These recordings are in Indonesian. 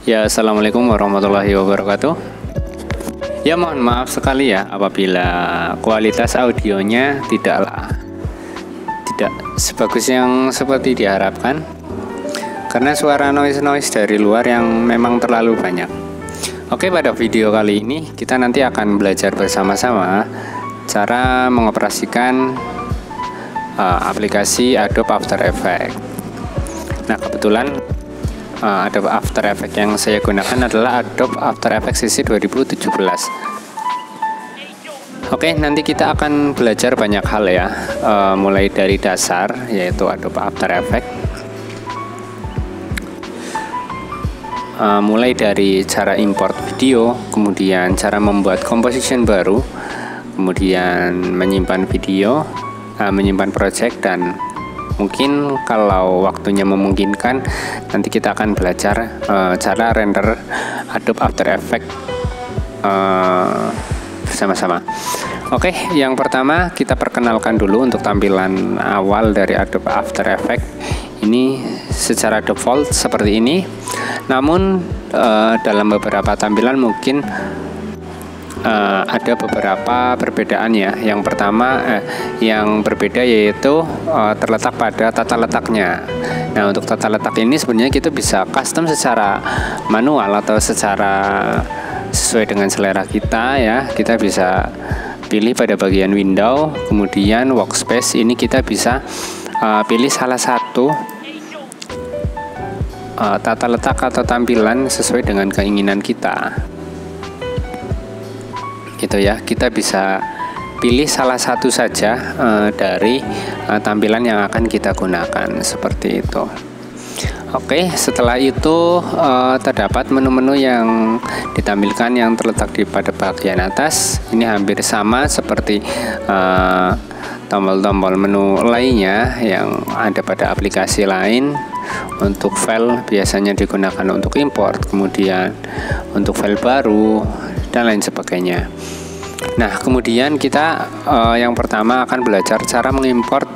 Ya, assalamualaikum warahmatullahi wabarakatuh. Ya, mohon maaf sekali ya apabila kualitas audionya tidak sebagus yang seperti diharapkan, karena suara noise dari luar yang memang terlalu banyak. Oke, pada video kali ini kita nanti akan belajar bersama-sama cara mengoperasikan aplikasi Adobe After Effects. Nah, kebetulan Adobe After Effects yang saya gunakan adalah Adobe After Effects CC 2017. Oke, nanti kita akan belajar banyak hal ya, mulai dari dasar yaitu Adobe After Effects, mulai dari cara import video, kemudian cara membuat composition baru, kemudian menyimpan video, menyimpan project, dan mungkin kalau waktunya memungkinkan nanti kita akan belajar cara render Adobe After Effects bersama-sama. Oke, yang pertama kita perkenalkan dulu untuk tampilan awal dari Adobe After Effects. Ini secara default seperti ini. Namun dalam beberapa tampilan mungkin ada beberapa perbedaan ya. Yang pertama yang berbeda yaitu terletak pada tata letaknya. Nah, untuk tata letak ini sebenarnya kita bisa custom secara manual atau secara sesuai dengan selera kita ya. Kita bisa pilih pada bagian window, kemudian workspace. Ini kita bisa pilih salah satu tata letak atau tampilan sesuai dengan keinginan kita. Gitu ya, kita bisa pilih salah satu saja dari tampilan yang akan kita gunakan seperti itu. Oke, setelah itu terdapat menu-menu yang ditampilkan yang terletak di pada bagian atas. Ini hampir sama seperti tombol-tombol menu lainnya yang ada pada aplikasi lain. Untuk file biasanya digunakan untuk import, kemudian untuk file baru dan lain sebagainya. Nah, kemudian kita yang pertama akan belajar cara mengimport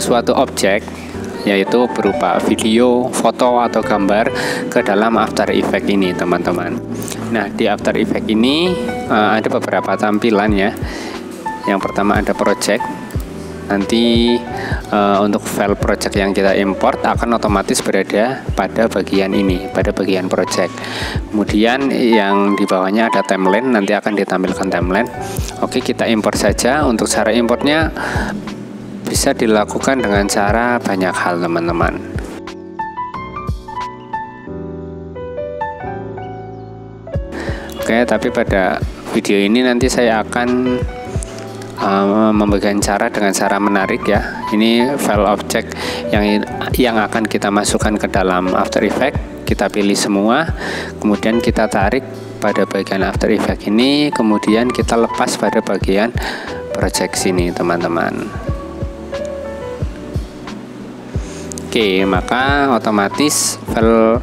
suatu objek, yaitu berupa video, foto, atau gambar ke dalam After Effects ini, teman-teman. Nah, di After Effects ini ada beberapa tampilan ya. Yang pertama ada project. Nanti untuk file project yang kita import akan otomatis berada pada bagian ini, pada bagian project. Kemudian yang di bawahnya ada timeline, nanti akan ditampilkan timeline. Oke, kita import saja. Untuk cara importnya bisa dilakukan dengan cara banyak hal, teman-teman. Oke, tapi pada video ini nanti saya akan membagikan cara dengan cara menarik ya. Ini file object yang akan kita masukkan ke dalam After Effects. Kita pilih semua, kemudian kita tarik pada bagian After Effects ini, kemudian kita lepas pada bagian project sini, teman-teman. Oke, maka otomatis file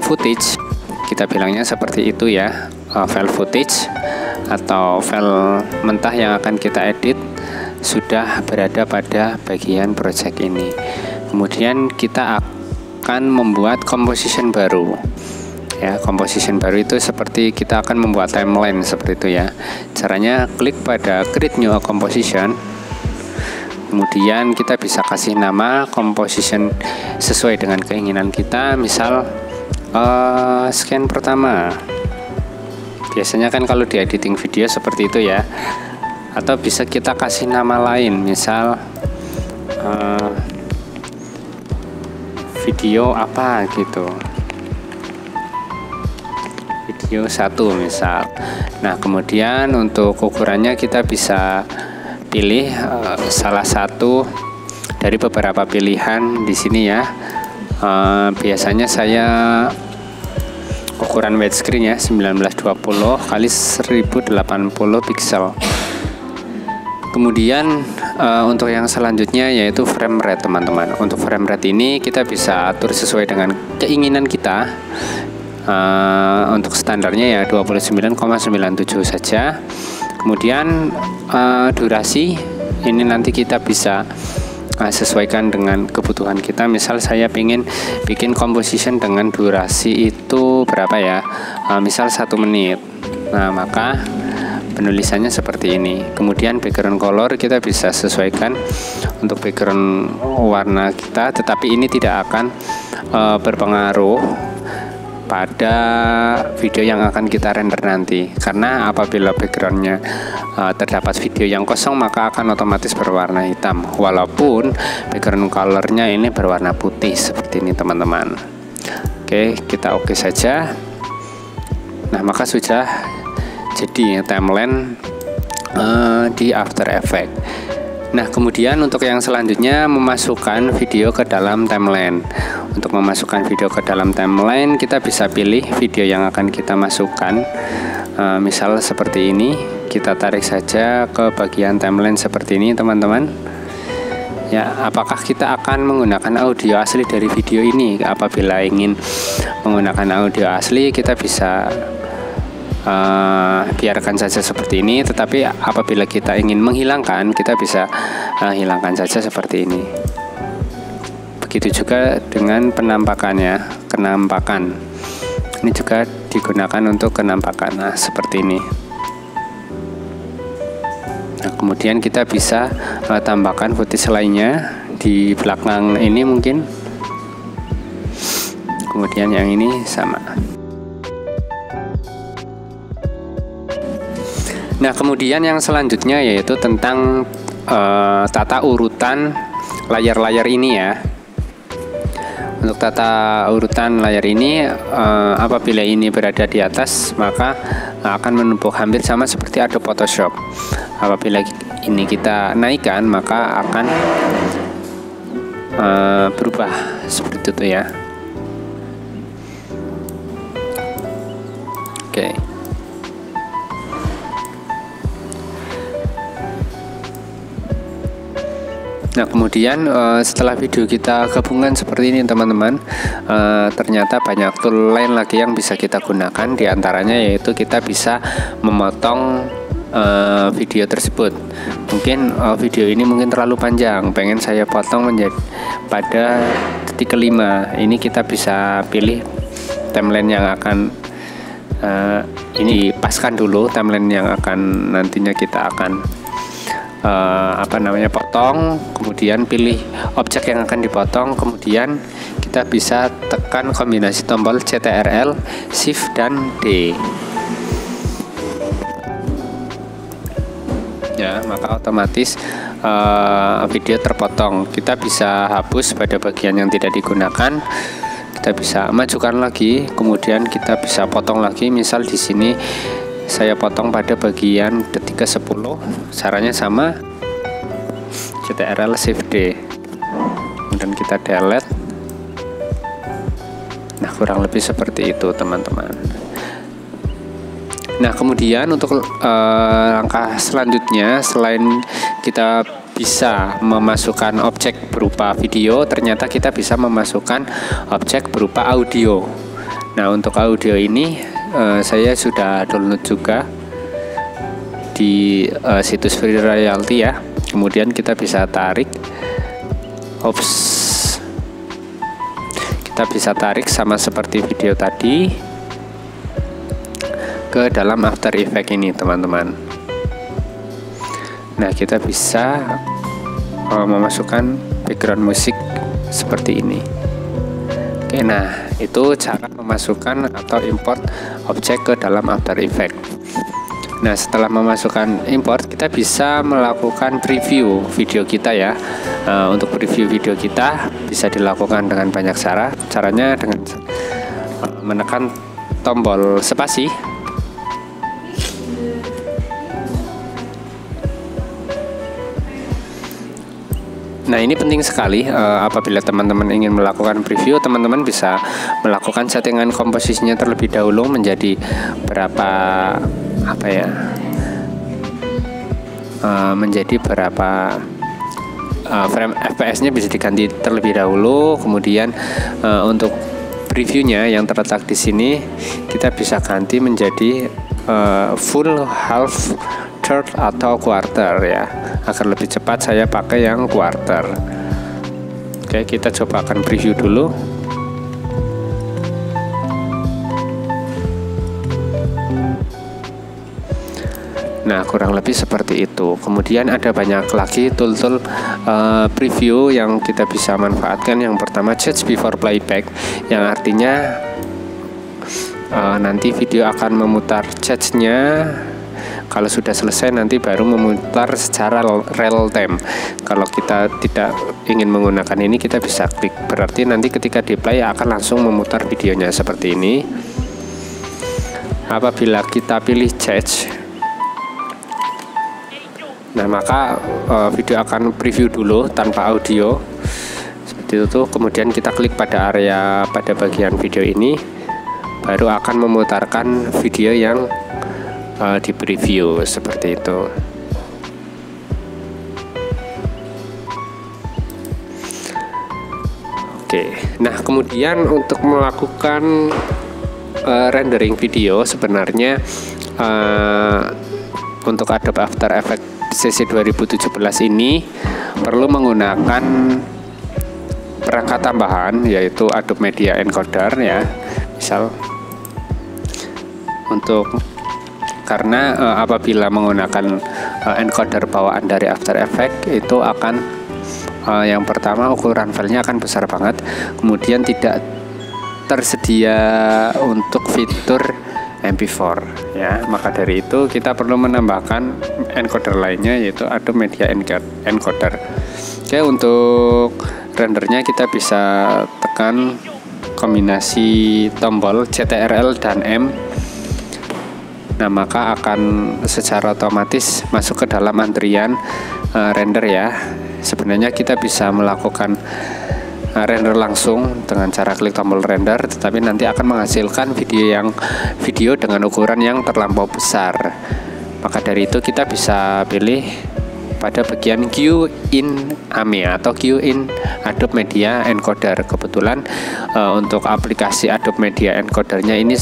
footage, kita bilangnya seperti itu ya, file footage atau file mentah yang akan kita edit sudah berada pada bagian project ini. Kemudian kita akan membuat composition baru ya. Composition baru itu seperti kita akan membuat timeline seperti itu ya. Caranya klik pada create new composition, kemudian kita bisa kasih nama composition sesuai dengan keinginan kita. Misal scan pertama. Biasanya kan kalau di editing video seperti itu ya. Atau bisa kita kasih nama lain, misal video apa gitu, video 1 misal. Nah, kemudian untuk ukurannya kita bisa pilih salah satu dari beberapa pilihan di sini ya. Biasanya saya ukuran widescreen ya, 1920 kali 1080 pixel. Kemudian untuk yang selanjutnya yaitu frame rate, teman-teman. Untuk frame rate ini kita bisa atur sesuai dengan keinginan kita. Untuk standarnya ya 29,97 saja. Kemudian durasi ini nanti kita bisa sesuaikan dengan kebutuhan kita. Misal saya ingin bikin composition dengan durasi itu berapa ya, misal 1 menit. Nah, maka penulisannya seperti ini. Kemudian background color kita bisa sesuaikan untuk background warna kita, tetapi ini tidak akan berpengaruh pada video yang akan kita render nanti, karena apabila backgroundnya terdapat video yang kosong maka akan otomatis berwarna hitam, walaupun background colornya ini berwarna putih seperti ini teman-teman. Oke, kita oke saja. Nah, maka sudah jadi timeline di After Effects. Nah, kemudian untuk yang selanjutnya memasukkan video ke dalam timeline. Untuk memasukkan video ke dalam timeline, kita bisa pilih video yang akan kita masukkan. Misal seperti ini, kita tarik saja ke bagian timeline seperti ini, teman-teman. Ya, apakah kita akan menggunakan audio asli dari video ini? Apabila ingin menggunakan audio asli, kita bisa biarkan saja seperti ini, tetapi apabila kita ingin menghilangkan, kita bisa hilangkan saja seperti ini. Begitu juga dengan penampakannya, kenampakan ini juga digunakan untuk kenampakan. Nah, seperti ini. Nah, kemudian kita bisa tambahkan footage lainnya di belakang ini mungkin, kemudian yang ini sama. Nah, kemudian yang selanjutnya yaitu tentang tata urutan layar-layar ini ya. Untuk tata urutan layar ini, apabila ini berada di atas maka akan menumpuk hampir sama seperti Adobe Photoshop. Apabila ini kita naikkan maka akan berubah seperti itu ya. Oke. Nah, kemudian setelah video kita gabungan seperti ini teman-teman, ternyata banyak tool lain lagi yang bisa kita gunakan. Di antaranya yaitu kita bisa memotong video tersebut. Mungkin video ini mungkin terlalu panjang, pengen saya potong menjadi pada detik kelima. Ini kita bisa pilih timeline yang akan ini paskan dulu, timeline yang akan nantinya kita akan potong, kemudian pilih objek yang akan dipotong, kemudian kita bisa tekan kombinasi tombol CTRL, Shift dan D. Ya, maka otomatis video terpotong. Kita bisa hapus pada bagian yang tidak digunakan. Kita bisa majukan lagi, kemudian kita bisa potong lagi. Misal di sini saya potong pada bagian detik ke-10, caranya sama, CTRL Shift D, kemudian kita delete. Nah, kurang lebih seperti itu teman-teman. Nah, kemudian untuk langkah selanjutnya, selain kita bisa memasukkan objek berupa video, ternyata kita bisa memasukkan objek berupa audio. Nah, untuk audio ini saya sudah download juga di situs Free Royalty ya. Kemudian kita bisa tarik, kita bisa tarik sama seperti video tadi ke dalam After Effects ini teman-teman. Nah, kita bisa memasukkan background musik seperti ini. Oke, nah itu cara memasukkan atau import objek ke dalam After Effects. Nah, setelah memasukkan import, kita bisa melakukan preview video kita ya. Untuk preview video kita bisa dilakukan dengan banyak cara. Caranya dengan menekan tombol spasi. Nah, ini penting sekali. Apabila teman-teman ingin melakukan preview, teman-teman bisa melakukan settingan komposisinya terlebih dahulu menjadi berapa menjadi berapa frame FPS-nya bisa diganti terlebih dahulu. Kemudian untuk previewnya yang terletak di sini kita bisa ganti menjadi full, half, third atau quarter ya. Agar lebih cepat saya pakai yang quarter. Oke, kita coba akan preview dulu. Nah, kurang lebih seperti itu. Kemudian ada banyak lagi tool-tool preview yang kita bisa manfaatkan. Yang pertama, Judge Before Playback, yang artinya nanti video akan memutar judge-nya. Kalau sudah selesai nanti baru memutar secara real time. Kalau kita tidak ingin menggunakan ini, kita bisa klik. Berarti nanti ketika di play akan langsung memutar videonya seperti ini. Apabila kita pilih judge, nah maka video akan preview dulu tanpa audio seperti itu. Kemudian kita klik pada bagian video ini, baru akan memutarkan video yang di preview seperti itu. Oke, nah kemudian untuk melakukan rendering video sebenarnya untuk Adobe After Effects CC 2017 ini perlu menggunakan perangkat tambahan, yaitu Adobe Media Encoder ya. Misal karena apabila menggunakan encoder bawaan dari After Effects itu akan yang pertama ukuran filenya akan besar banget, kemudian tidak tersedia untuk fitur MP4 ya. Maka dari itu kita perlu menambahkan encoder lainnya, yaitu Adobe Media Encoder. Oke, untuk rendernya kita bisa tekan kombinasi tombol CTRL dan M. Nah, maka akan secara otomatis masuk ke dalam antrian render ya. Sebenarnya kita bisa melakukan render langsung dengan cara klik tombol render, tetapi nanti akan menghasilkan video dengan ukuran yang terlampau besar. Maka dari itu kita bisa pilih pada bagian Q in AME atau Q in Adobe Media Encoder. Kebetulan untuk aplikasi Adobe Media Encodernya ini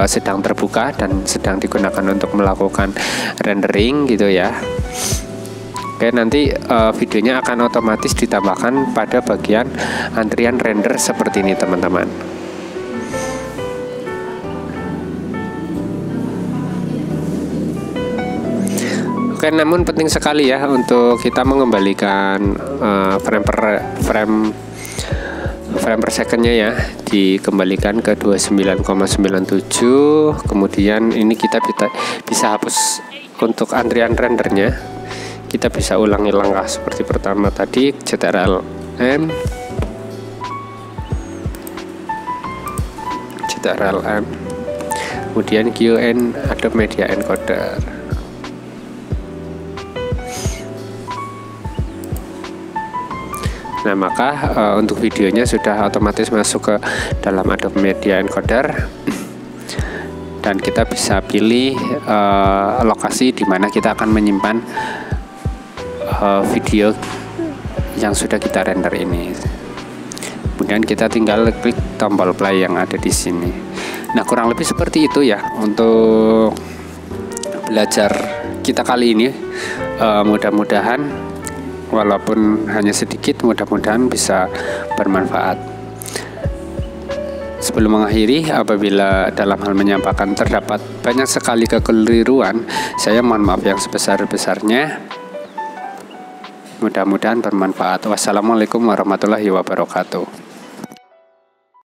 sedang terbuka dan sedang digunakan untuk melakukan rendering gitu ya. Oke, nanti videonya akan otomatis ditambahkan pada bagian antrian render seperti ini teman-teman. Oke, namun penting sekali ya untuk kita mengembalikan frame per secondnya ya, dikembalikan ke 29,97. Kemudian ini kita bisa hapus untuk antrian rendernya. Kita bisa ulangi langkah seperti pertama tadi, CTRL M, kemudian QN Adobe Media Encoder. Nah, maka untuk videonya sudah otomatis masuk ke dalam Adobe Media Encoder, dan kita bisa pilih lokasi di mana kita akan menyimpan video yang sudah kita render ini. Kemudian kita tinggal klik tombol play yang ada di sini. Nah, kurang lebih seperti itu ya untuk belajar kita kali ini. Mudah-mudahan walaupun hanya sedikit, mudah-mudahan bisa bermanfaat. Sebelum mengakhiri, apabila dalam hal menyampaikan terdapat banyak sekali kekeliruan, saya mohon maaf yang sebesar-besarnya. Mudah-mudahan bermanfaat. Wassalamualaikum warahmatullahi wabarakatuh.